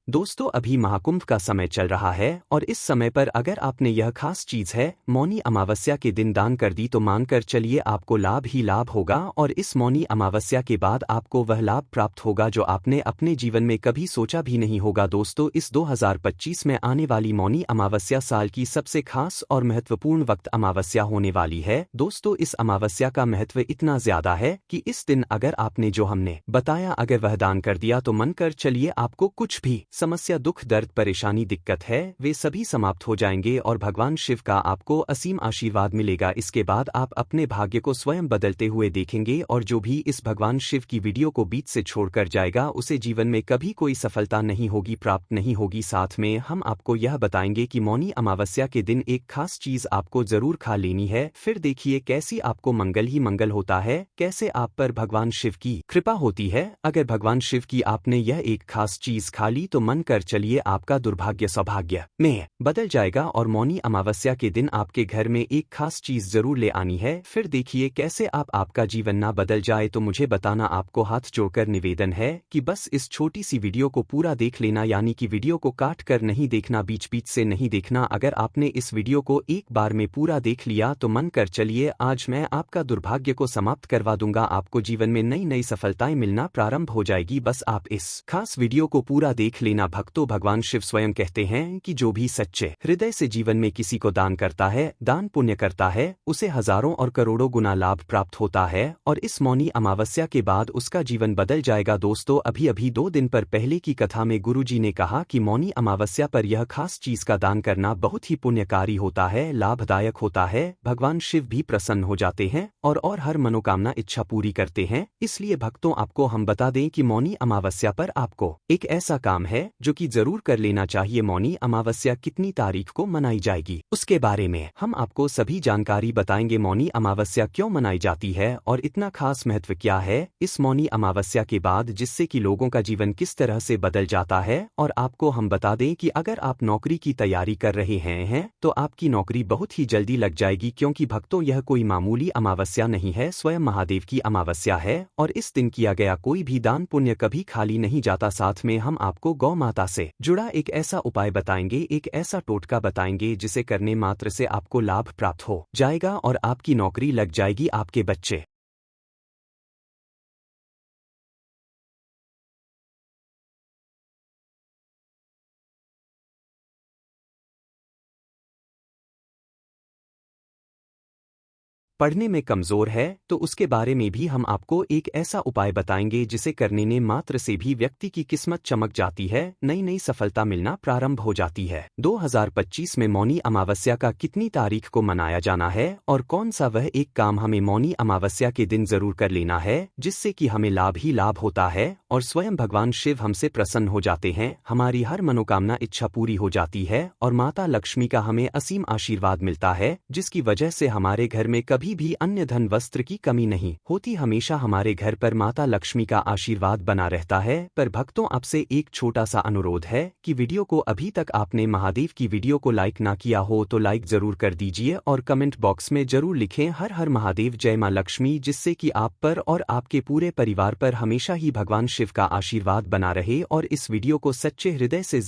दोस्तों अभी महाकुंभ का समय चल रहा है और इस समय पर अगर आपने यह खास चीज है मौनी अमावस्या के दिन दान कर दी तो मानकर चलिए आपको लाभ ही लाभ होगा और इस मौनी अमावस्या के बाद आपको वह लाभ प्राप्त होगा जो आपने अपने जीवन में कभी सोचा भी नहीं होगा। दोस्तों इस 2025 में आने वाली मौनी अमावस्या साल की सबसे खास और महत्वपूर्ण वक्त अमावस्या होने वाली है। दोस्तों इस अमावस्या का महत्व इतना ज्यादा है कि इस दिन अगर आपने जो हमने बताया अगर वह दान कर दिया तो मानकर चलिए आपको कुछ भी समस्या दुख दर्द परेशानी दिक्कत है वे सभी समाप्त हो जाएंगे और भगवान शिव का आपको असीम आशीर्वाद मिलेगा। इसके बाद आप अपने भाग्य को स्वयं बदलते हुए देखेंगे और जो भी इस भगवान शिव की वीडियो को बीच से छोड़कर जाएगा उसे जीवन में कभी कोई सफलता नहीं होगी प्राप्त नहीं होगी। साथ में हम आपको यह बताएंगे कि मौनी अमावस्या के दिन एक खास चीज आपको जरूर खा लेनी है। फिर देखिए कैसी आपको मंगल ही मंगल होता है, कैसे आप पर भगवान शिव की कृपा होती है। अगर भगवान शिव की आपने यह एक खास चीज खा ली तो मन कर चलिए आपका दुर्भाग्य सौभाग्य में बदल जाएगा और मौनी अमावस्या के दिन आपके घर में एक खास चीज जरूर ले आनी है। फिर देखिए कैसे आपका जीवन ना बदल जाए। तो मुझे बताना आपको हाथ जोड़कर निवेदन है कि बस इस छोटी सी वीडियो को पूरा देख लेना, यानी कि वीडियो को काट कर नहीं देखना, बीच बीच से नहीं देखना। अगर आपने इस वीडियो को एक बार में पूरा देख लिया तो मन कर चलिए आज मैं आपका दुर्भाग्य को समाप्त करवा दूंगा, आपको जीवन में नई नई सफलताएं मिलना प्रारंभ हो जाएगी। बस आप इस खास वीडियो को पूरा देख लेना। भक्तों भगवान शिव स्वयं कहते हैं कि जो भी सच्चे हृदय से जीवन में किसी को दान करता है, दान पुण्य करता है, उसे हजारों और करोड़ों गुना लाभ प्राप्त होता है और इस मौनी अमावस्या के बाद उसका जीवन बदल जाएगा। दोस्तों अभी अभी 2 दिन पर पहले की कथा में गुरुजी ने कहा कि मौनी अमावस्या पर यह खास चीज का दान करना बहुत ही पुण्यकारी होता है, लाभदायक होता है। भगवान शिव भी प्रसन्न हो जाते हैं और हर मनोकामना इच्छा पूरी करते हैं। इसलिए भक्तों आपको हम बता दें कि मौनी अमावस्या पर आपको एक ऐसा काम है जो कि जरूर कर लेना चाहिए। मौनी अमावस्या कितनी तारीख को मनाई जाएगी उसके बारे में हम आपको सभी जानकारी बताएंगे। मौनी अमावस्या क्यों मनाई जाती है और इतना खास महत्व क्या है इस मौनी अमावस्या के बाद, जिससे कि लोगों का जीवन किस तरह से बदल जाता है। और आपको हम बता दें कि अगर आप नौकरी की तैयारी कर रहे हैं तो आपकी नौकरी बहुत ही जल्दी लग जाएगी, क्योंकि भक्तों यह कोई मामूली अमावस्या नहीं है, स्वयं महादेव की अमावस्या है और इस दिन किया गया कोई भी दान पुण्य कभी खाली नहीं जाता। साथ में हम आपको गौ माता से जुड़ा एक ऐसा उपाय बताएंगे, एक ऐसा टोटका बताएंगे जिसे करने मात्र से आपको लाभ प्राप्त हो जाएगा और आपकी नौकरी लग जाएगी, आपके बच्चे पढ़ने में कमजोर है तो उसके बारे में भी हम आपको एक ऐसा उपाय बताएंगे जिसे करने ने मात्र से भी व्यक्ति की किस्मत चमक जाती है, नई नई सफलता मिलना प्रारंभ हो जाती है। 2025 में मौनी अमावस्या का कितनी तारीख को मनाया जाना है और कौन सा वह एक काम हमें मौनी अमावस्या के दिन जरूर कर लेना है जिससे कि हमें लाभ ही लाभ होता है और स्वयं भगवान शिव हमसे प्रसन्न हो जाते हैं, हमारी हर मनोकामना इच्छा पूरी हो जाती है और माता लक्ष्मी का हमें असीम आशीर्वाद मिलता है, जिसकी वजह से हमारे घर में कभी भी अन्य धन वस्त्र की कमी नहीं होती, हमेशा हमारे घर पर माता लक्ष्मी का आशीर्वाद बना रहता है। पर भक्तों आपसे एक छोटा सा अनुरोध है कि वीडियो को अभी तक आपने महादेव की वीडियो को लाइक ना किया हो तो लाइक जरूर कर दीजिए और कमेंट बॉक्स में जरूर लिखें हर हर महादेव जय मां लक्ष्मी, जिससे कि आप पर और आपके पूरे परिवार पर हमेशा ही भगवान शिव का आशीर्वाद बना रहे। और इस वीडियो को सच्चे हृदय से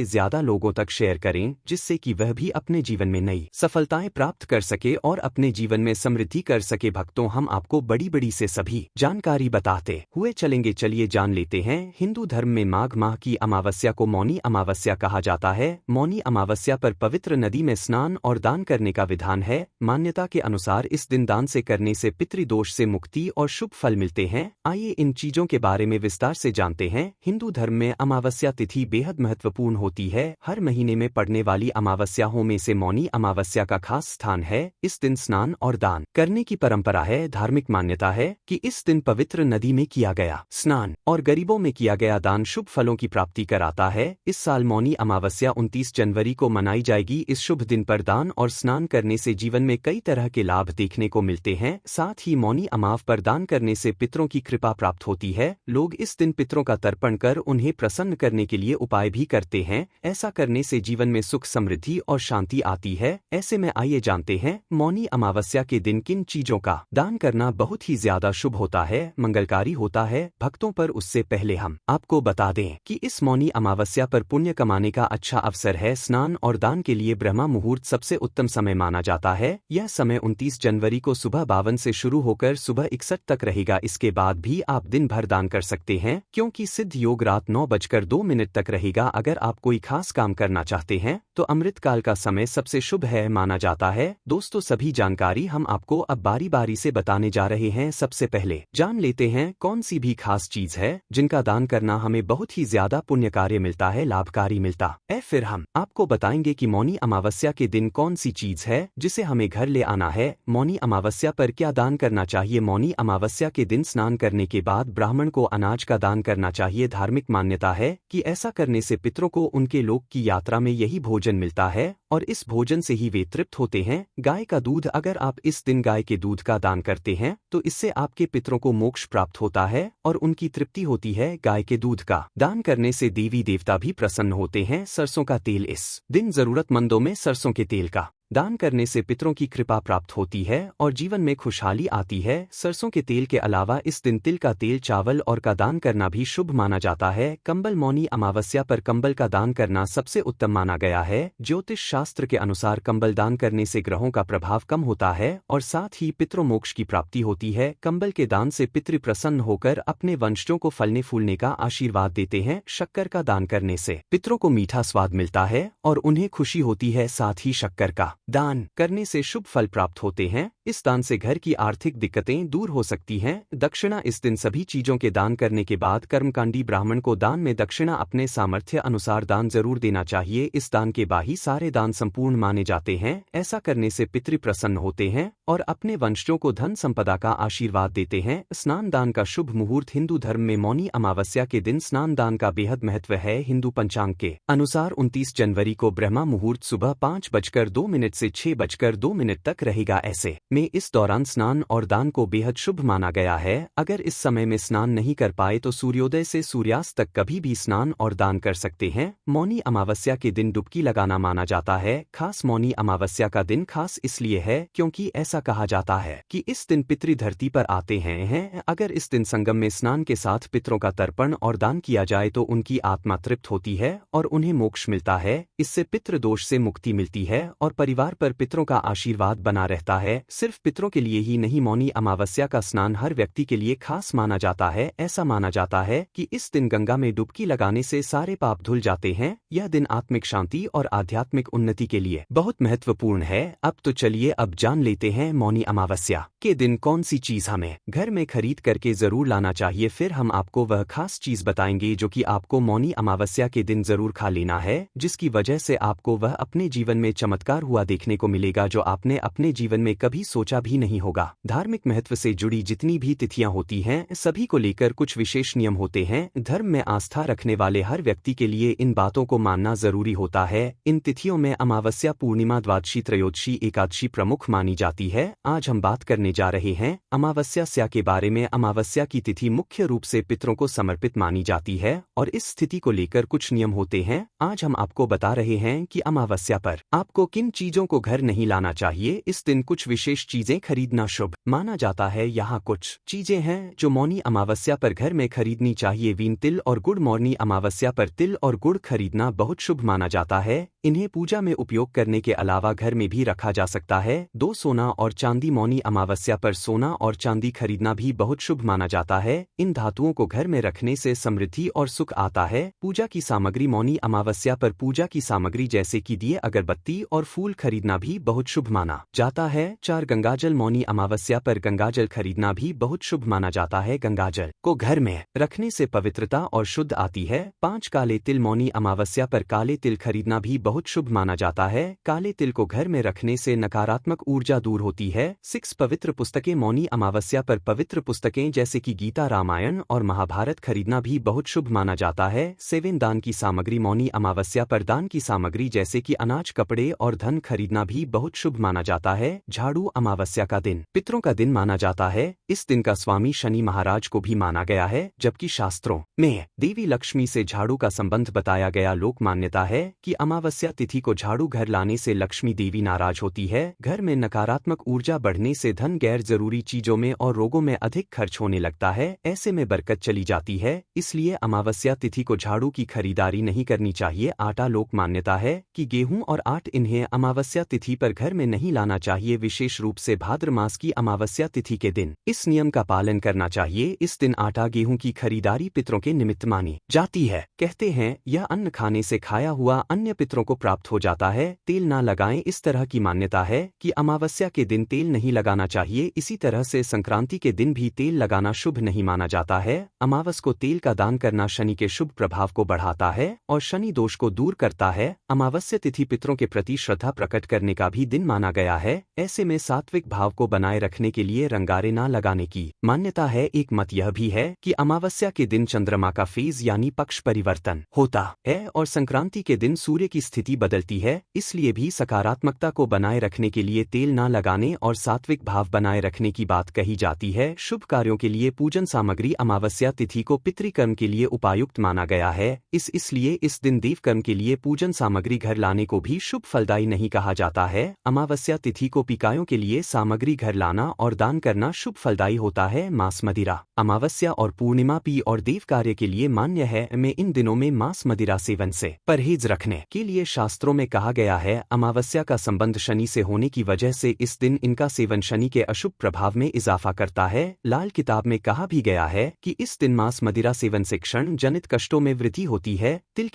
ज्यादा लोगों तक शेयर करें जिससे कि वह भी अपने जीवन में नई सफलताएं प्राप्त कर सके और अपने जीवन में समृद्धि कर सके। भक्तों हम आपको बड़ी से सभी जानकारी बताते हुए चलेंगे, चलिए जान लेते हैं। हिंदू धर्म में माघ माह की अमावस्या को मौनी अमावस्या कहा जाता है। मौनी अमावस्या पर पवित्र नदी में स्नान और दान करने का विधान है। मान्यता के अनुसार इस दिन दान से करने से पितृदोष से मुक्ति और शुभ फल मिलते हैं। आइए इन चीजों के बारे में विस्तार से जानते हैं। हिंदू धर्म में अमावस्या तिथि बेहद महत्वपूर्ण होती है। हर महीने में पड़ने वाली अमावस्याओं में से मौनी अमावस्या का खास स्थान है। इस दिन स्नान और दान करने की परंपरा है। धार्मिक मान्यता है कि इस दिन पवित्र नदी में किया गया स्नान और गरीबों में किया गया दान शुभ फलों की प्राप्ति कराता है। इस साल मौनी अमावस्या 29 जनवरी को मनाई जाएगी। इस शुभ दिन पर दान और स्नान करने से जीवन में कई तरह के लाभ देखने को मिलते हैं। साथ ही मौनी अमाव पर दान करने से पितरों की कृपा प्राप्त होती है। लोग इस दिन पितरों का तर्पण कर उन्हें प्रसन्न करने के लिए उपाय भी करते हैं। ऐसा करने से जीवन में सुख समृद्धि और शांति आती है। ऐसे में आइए जानते हैं मौनी अमावस्या के दिन किन चीजों का दान करना बहुत ही ज्यादा शुभ होता है, मंगलकारी होता है भक्तों पर। उससे पहले हम आपको बता दें कि इस मौनी अमावस्या पर पुण्य कमाने का अच्छा अवसर है। स्नान और दान के लिए ब्रह्मा मुहूर्त सबसे उत्तम समय माना जाता है। यह समय 29 जनवरी को सुबह 52 से शुरू होकर सुबह 61 तक रहेगा। इसके बाद भी आप दिन भर दान कर सकते हैं, क्योंकि सिद्ध योग रात 9:02 तक रहेगा। अगर आप कोई खास काम करना चाहते हैं तो अमृतकाल का समय सबसे शुभ है माना जाता है। दोस्तों, सभी जानकारी हम आपको अब बारी बारी से बताने जा रहे हैं। सबसे पहले जान लेते हैं कौन सी भी खास चीज है जिनका दान करना हमें बहुत ही ज्यादा पुण्य कार्य मिलता है, लाभकारी मिलता है। फिर हम आपको बताएंगे कि मौनी अमावस्या के दिन कौन सी चीज है जिसे हमें घर ले आना है। मौनी अमावस्या पर क्या दान करना चाहिए। मौनी अमावस्या के दिन स्नान करने के बाद ब्राह्मण को अनाज का दान करना चाहिए। धार्मिक मान्यता है कि ऐसा करने से पितरों को उनके लोक की यात्रा में यही भोजन मिलता है और इस भोजन से ही वे तृप्त होते हैं। गाय का दूध, अगर आप इस दिन गाय के दूध का दान करते हैं तो इससे आपके पितरों को मोक्ष प्राप्त होता है और उनकी तृप्ति होती है। गाय के दूध का दान करने से देवी देवता भी प्रसन्न होते हैं। सरसों का तेल, इस दिन जरूरतमंदों में सरसों के तेल का दान करने से पितरों की कृपा प्राप्त होती है और जीवन में खुशहाली आती है। सरसों के तेल के अलावा इस दिन तिल का तेल, चावल और का दान करना भी शुभ माना जाता है। कंबल, मौनी अमावस्या पर कंबल का दान करना सबसे उत्तम माना गया है। ज्योतिष शास्त्र के अनुसार कंबल दान करने से ग्रहों का प्रभाव कम होता है और साथ ही पितरों मोक्ष की प्राप्ति होती है। कंबल के दान से पितृ प्रसन्न होकर अपने वंशजों को फलने फूलने का आशीर्वाद देते हैं। शक्कर का दान करने से पितरों को मीठा स्वाद मिलता है और उन्हें खुशी होती है। साथ ही शक्कर का दान करने से शुभ फल प्राप्त होते हैं। इस दान से घर की आर्थिक दिक्कतें दूर हो सकती हैं। दक्षिणा, इस दिन सभी चीजों के दान करने के बाद कर्मकांडी ब्राह्मण को दान में दक्षिणा अपने सामर्थ्य अनुसार दान जरूर देना चाहिए। इस दान के बाही सारे दान संपूर्ण माने जाते हैं। ऐसा करने से पितृ प्रसन्न होते हैं और अपने वंशजों को धन संपदा का आशीर्वाद देते हैं। स्नान दान का शुभ मुहूर्त, हिंदू धर्म में मौनी अमावस्या के दिन स्नान दान का बेहद महत्व है। हिंदू पंचांग के अनुसार 29 जनवरी को ब्रह्मा मुहूर्त सुबह 5:02 से 6:02 तक रहेगा। ऐसे में इस दौरान स्नान और दान को बेहद शुभ माना गया है। अगर इस समय में स्नान नहीं कर पाए तो सूर्योदय से सूर्यास्त तक कभी भी स्नान और दान कर सकते हैं। मौनी अमावस्या के दिन डुबकी लगाना माना जाता है। खास, मौनी अमावस्या का दिन खास इसलिए है क्योंकि ऐसा कहा जाता है कि इस दिन पितृ धरती पर आते हैं। अगर इस दिन संगम में स्नान के साथ पितरों का तर्पण और दान किया जाए तो उनकी आत्मा तृप्त होती है और उन्हें मोक्ष मिलता है। इससे पितृ दोष से मुक्ति मिलती है और परिवार पर पितरों का आशीर्वाद बना रहता है। सिर्फ पितरों के लिए ही नहीं, मौनी अमावस्या का स्नान हर व्यक्ति के लिए खास माना जाता है। ऐसा माना जाता है कि इस दिन गंगा में डुबकी लगाने से सारे पाप धुल जाते हैं। यह दिन आत्मिक शांति और आध्यात्मिक उन्नति के लिए बहुत महत्वपूर्ण है। अब तो चलिए अब जान लेते हैं मौनी अमावस्या के दिन कौन सी चीज हमें घर में खरीद करके जरूर लाना चाहिए। फिर हम आपको वह खास चीज बताएंगे जो कि आपको मौनी अमावस्या के दिन जरूर खा लेना है, जिसकी वजह से आपको वह अपने जीवन में चमत्कार हुआ देखने को मिलेगा जो आपने अपने जीवन में कभी सोचा भी नहीं होगा। धार्मिक महत्व से जुड़ी जितनी भी तिथियां होती हैं सभी को लेकर कुछ विशेष नियम होते हैं। धर्म में आस्था रखने वाले हर व्यक्ति के लिए इन बातों को मानना जरूरी होता है। इन तिथियों में अमावस्या, पूर्णिमा, द्वादशी, त्रयोदशी, एकादशी प्रमुख मानी जाती है। आज हम बात करने जा रहे हैं अमावस्या के बारे में। अमावस्या की तिथि मुख्य रूप से पितरों को समर्पित मानी जाती है और इस स्थिति को लेकर कुछ नियम होते हैं। आज हम आपको बता रहे हैं कि अमावस्या पर आपको किन चीजों को घर नहीं लाना चाहिए। इस दिन कुछ विशेष चीजें खरीदना शुभ माना जाता है। यहाँ कुछ चीजें हैं जो मौनी अमावस्या पर घर में खरीदनी चाहिए। वीन, तिल और गुड़, मौनी अमावस्या पर तिल और गुड़ खरीदना बहुत शुभ माना जाता है। इन्हें पूजा में उपयोग करने के अलावा घर में भी रखा जा सकता है। 2 सोना और चांदी, मौनी अमावस्या पर सोना और चांदी खरीदना भी बहुत शुभ माना जाता है। इन धातुओं को घर में रखने से समृद्धि और सुख आता है। पूजा की सामग्री, मौनी अमावस्या पर पूजा की सामग्री जैसे कि दिए, अगरबत्ती और फूल खरीदना भी बहुत शुभ माना जाता है। 4 गंगाजल, मौनी अमावस्या पर गंगाजल खरीदना भी बहुत शुभ माना जाता है। गंगाजल को घर में रखने से पवित्रता और शुद्ध आती है। 5 काले तिल, मौनी अमावस्या पर काले तिल खरीदना भी बहुत शुभ माना जाता है। काले तिल को घर में रखने से नकारात्मक ऊर्जा दूर होती है। 6 पवित्र पुस्तकें, मौनी अमावस्या पर पवित्र पुस्तकें जैसे कि गीता, रामायण और महाभारत खरीदना भी बहुत शुभ माना जाता है। 7 दान की सामग्री, मौनी अमावस्या पर दान की सामग्री जैसे कि अनाज, कपड़े और धन खरीद खरीदना भी बहुत शुभ माना जाता है। झाड़ू अमावस्या का दिन पितरों का दिन माना जाता है। इस दिन का स्वामी शनि महाराज को भी माना गया है, जबकि शास्त्रों में देवी लक्ष्मी से झाड़ू का संबंध बताया गया। लोक मान्यता है कि अमावस्या तिथि को झाड़ू घर लाने से लक्ष्मी देवी नाराज होती है। घर में नकारात्मक ऊर्जा बढ़ने से धन गैर जरूरी चीजों में और रोगों में अधिक खर्च होने लगता है। ऐसे में बरकत चली जाती है। इसलिए अमावस्या तिथि को झाड़ू की खरीदारी नहीं करनी चाहिए। आटा लोक मान्यता है कि गेहूं और आट इन्हें अमावस्या तिथि पर घर में नहीं लाना चाहिए, विशेष रूप से भाद्र मास की अमावस्या तिथि के दिन इस नियम का पालन करना चाहिए। इस दिन आटा गेहूं की खरीदारी पितरों के निमित्त मानी जाती है। कहते हैं यह अन्न खाने से खाया हुआ अन्य पितरों को प्राप्त हो जाता है। तेल ना लगाएं, इस तरह की मान्यता है कि अमावस्या के दिन तेल नहीं लगाना चाहिए। इसी तरह से संक्रांति के दिन भी तेल लगाना शुभ नहीं माना जाता है। अमावस को तेल का दान करना शनि के शुभ प्रभाव को बढ़ाता है और शनि दोष को दूर करता है। अमावस्या तिथि पितरों के प्रति श्रद्धा प्रकट करने का भी दिन माना गया है। ऐसे में सात्विक भाव को बनाए रखने के लिए रंगारे ना लगाने की मान्यता है। एक मत यह भी है कि अमावस्या के दिन चंद्रमा का फेज यानी पक्ष परिवर्तन होता है और संक्रांति के दिन सूर्य की स्थिति बदलती है। इसलिए भी सकारात्मकता को बनाए रखने के लिए तेल ना लगाने और सात्विक भाव बनाए रखने की बात कही जाती है। शुभ कार्यों के लिए पूजन सामग्री अमावस्या तिथि को पितृकर्म के लिए उपायुक्त माना गया है। इसलिए इस दिन देवकर्म के लिए पूजन सामग्री घर लाने को भी शुभ फलदायी नहीं कहा जाता है। अमावस्या तिथि को पिकायों के लिए सामग्री घर लाना और दान करना शुभ फलदायी होता है। मांस मदिरा अमावस्या और पूर्णिमा पी और देव कार्य के लिए मान्य है। में इन दिनों में मांस मदिरा सेवन से परहेज रखने के लिए शास्त्रों में कहा गया है। अमावस्या का संबंध शनि से होने की वजह से इस दिन इनका सेवन शनि के अशुभ प्रभाव में इजाफा करता है। लाल किताब में कहा भी गया है कि इस दिन मांस मदिरा सेवन से क्षण जनित कष्टों में वृद्धि होती है। तिल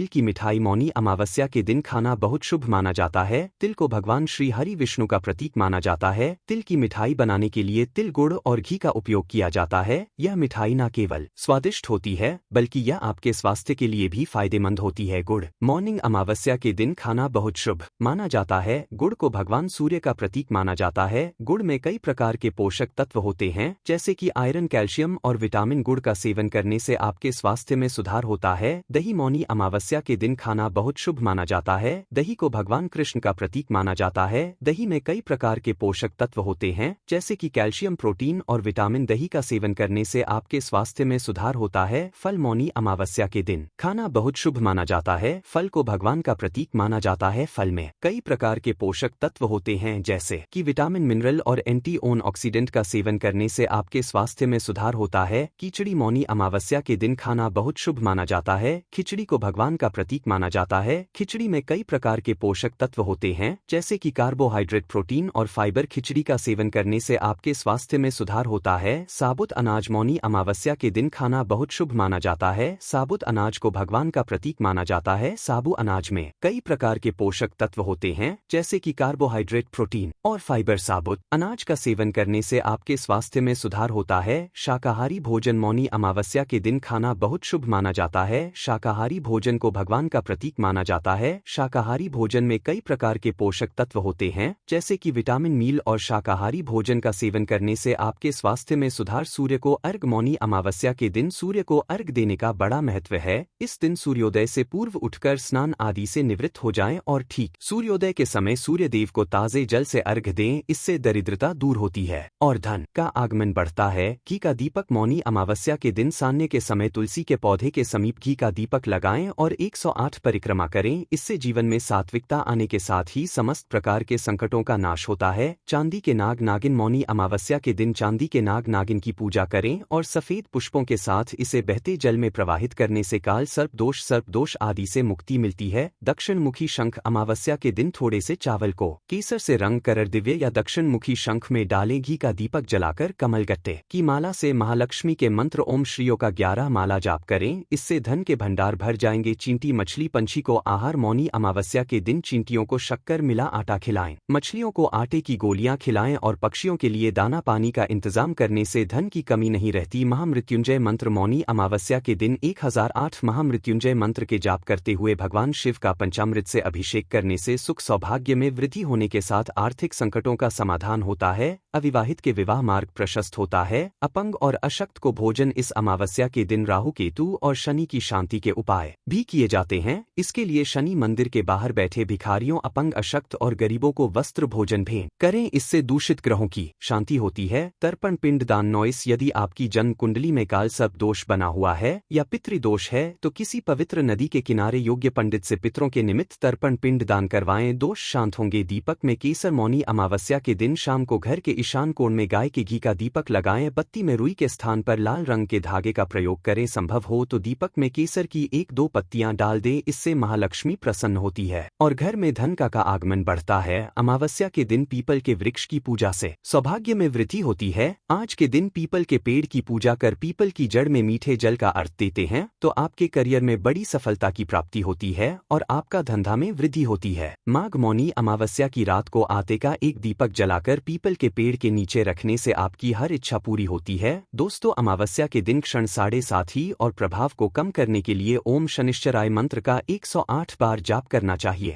की मिठाई मौनी अमावस्या के दिन खाना बहुत शुभ माना जाता है। तिल को भगवान श्री हरि विष्णु का प्रतीक माना जाता है। तिल की मिठाई बनाने के लिए तिल, गुड़ और घी का उपयोग किया जाता है। यह मिठाई न केवल स्वादिष्ट होती है बल्कि यह आपके स्वास्थ्य के लिए भी फायदेमंद होती है। गुड़ मॉर्निंग अमावस्या के दिन खाना बहुत शुभ माना जाता है। गुड़ को भगवान सूर्य का प्रतीक माना जाता है। गुड़ में कई प्रकार के पोषक तत्व होते हैं, जैसे कि आयरन, कैल्शियम और विटामिन। गुड़ का सेवन करने से आपके स्वास्थ्य में सुधार होता है। दही मौनी अमावस्या के दिन खाना बहुत शुभ माना जाता है। दही को भगवान कृष्ण का प्रतीक माना जाता है। दही में कई प्रकार के पोषक तत्व होते हैं, जैसे कि कैल्शियम, प्रोटीन और विटामिन। दही का सेवन करने से आपके स्वास्थ्य में सुधार होता है। फल मौनी अमावस्या के दिन खाना बहुत शुभ माना जाता है। फल को भगवान का प्रतीक माना जाता है। फल में कई प्रकार के पोषक तत्व होते हैं, जैसे कि विटामिन, मिनरल और एंटी ऑक्सीडेंट का सेवन करने से आपके स्वास्थ्य में सुधार होता है। खिचड़ी मौनी अमावस्या के दिन खाना बहुत शुभ माना जाता है। खिचड़ी को भगवान का प्रतीक माना जाता है। खिचड़ी में कई प्रकार के पोषक तत्व होते हैं, जैसे कि कार्बोहाइड्रेट, प्रोटीन और फाइबर। खिचड़ी का सेवन करने से आपके स्वास्थ्य में सुधार होता है। साबुत अनाज मौनी अमावस्या के दिन खाना बहुत शुभ माना जाता है। साबुत अनाज को भगवान का प्रतीक माना जाता है। साबु अनाज में कई प्रकार के पोषक तत्व होते हैं, जैसे कि कार्बोहाइड्रेट, प्रोटीन और फाइबर। साबुत अनाज का सेवन करने से आपके स्वास्थ्य में सुधार होता है। शाकाहारी भोजन मौनी अमावस्या के दिन खाना बहुत शुभ माना जाता है। शाकाहारी भोजन को भगवान का प्रतीक माना जाता है। शाकाहारी भोजन में कई प्रकार के पोषक तत्व होते हैं, जैसे कि विटामिन, मील और शाकाहारी भोजन का सेवन करने से आपके स्वास्थ्य में सुधार। सूर्य को अर्घ मौनी अमावस्या के दिन सूर्य को अर्घ देने का बड़ा महत्व है। इस दिन सूर्योदय से पूर्व उठकर स्नान आदि से निवृत्त हो जाएं और ठीक सूर्योदय के समय सूर्य देव को ताजे जल से अर्घ दें। इससे दरिद्रता दूर होती है और धन का आगमन बढ़ता है। घी का दीपक मौनी अमावस्या के दिन सान्य के समय तुलसी के पौधे के समीप घी का दीपक लगाएं और 108 परिक्रमा करें। इससे जीवन में सात्विकता आने के साथ ही समस्त प्रकार के संकटों का नाश होता है। चांदी के नाग नागिन मौनी अमावस्या के दिन चांदी के नाग नागिन की पूजा करें और सफेद पुष्पों के साथ इसे बहते जल में प्रवाहित करने से काल सर्प दोष आदि से मुक्ति मिलती है। दक्षिण मुखी शंख अमावस्या के दिन थोड़े से चावल को केसर से रंग कर दिव्य या दक्षिण मुखी शंख में डालें। घी का दीपक जलाकर कमलगट्टे की माला से महालक्ष्मी के मंत्र ओम श्रीयो का 11 माला जाप करें। इससे धन के भंडार भर जाएंगे। चींटी मछली पंछी को आहार मौनी अमावस्या के दिन चींटियों को शक्कर मिला आटा खिलाएं। मछलियों को आटे की गोलियां खिलाएं और पक्षियों के लिए दाना पानी का इंतजाम करने से धन की कमी नहीं रहती। महामृत्युंजय मंत्र मौनी अमावस्या के दिन 1008 महामृत्युंजय मंत्र के जाप करते हुए भगवान शिव का पंचामृत से अभिषेक करने से सुख सौभाग्य में वृद्धि होने के साथ आर्थिक संकटों का समाधान होता है। अविवाहित के विवाह मार्ग प्रशस्त होता है। अपंग और अशक्त को भोजन इस अमावस्या के दिन राहु, केतु और शनि की शांति के उपाय भी किए जाते हैं। इसके लिए शनि मंदिर के बाहर बैठे भिखारियों बीमारियों, अपंग, अशक्त और गरीबों को वस्त्र, भोजन भेंट करें। इससे दूषित ग्रहों की शांति होती है। तर्पण पिंड दान। नॉइस। यदि आपकी जन्म कुंडली में काल सर्प दोष बना हुआ है या पितृदोष है तो किसी पवित्र नदी के किनारे योग्य पंडित से पितरों के निमित्त तर्पण पिंड दान करवाएं। दोष शांत होंगे। दीपक में केसर। मौनी अमावस्या के दिन शाम को घर के ईशान कोण में गाय के घी का दीपक लगाएं। बत्ती में रुई के स्थान पर लाल रंग के धागे का प्रयोग करें। संभव हो तो दीपक में केसर की 1-2 पत्तियां डाल दें। इससे महालक्ष्मी प्रसन्न होती है और घर में धन का आगमन बढ़ता है। अमावस्या के दिन पीपल के वृक्ष की पूजा से सौभाग्य में वृद्धि होती है। आज के दिन पीपल के पेड़ की पूजा कर पीपल की जड़ में मीठे जल का अर्घ देते हैं तो आपके करियर में बड़ी सफलता की प्राप्ति होती है और आपका धंधा में वृद्धि होती है। माघ। मौनी अमावस्या की रात को आटे का एक दीपक जलाकर पीपल के पेड़ के नीचे रखने से आपकी हर इच्छा पूरी होती है। दोस्तों, अमावस्या के दिन क्षण 7:30 ही और प्रभाव को कम करने के लिए ओम शनिश्चराय मंत्र का 108 बार जाप करना चाहिए।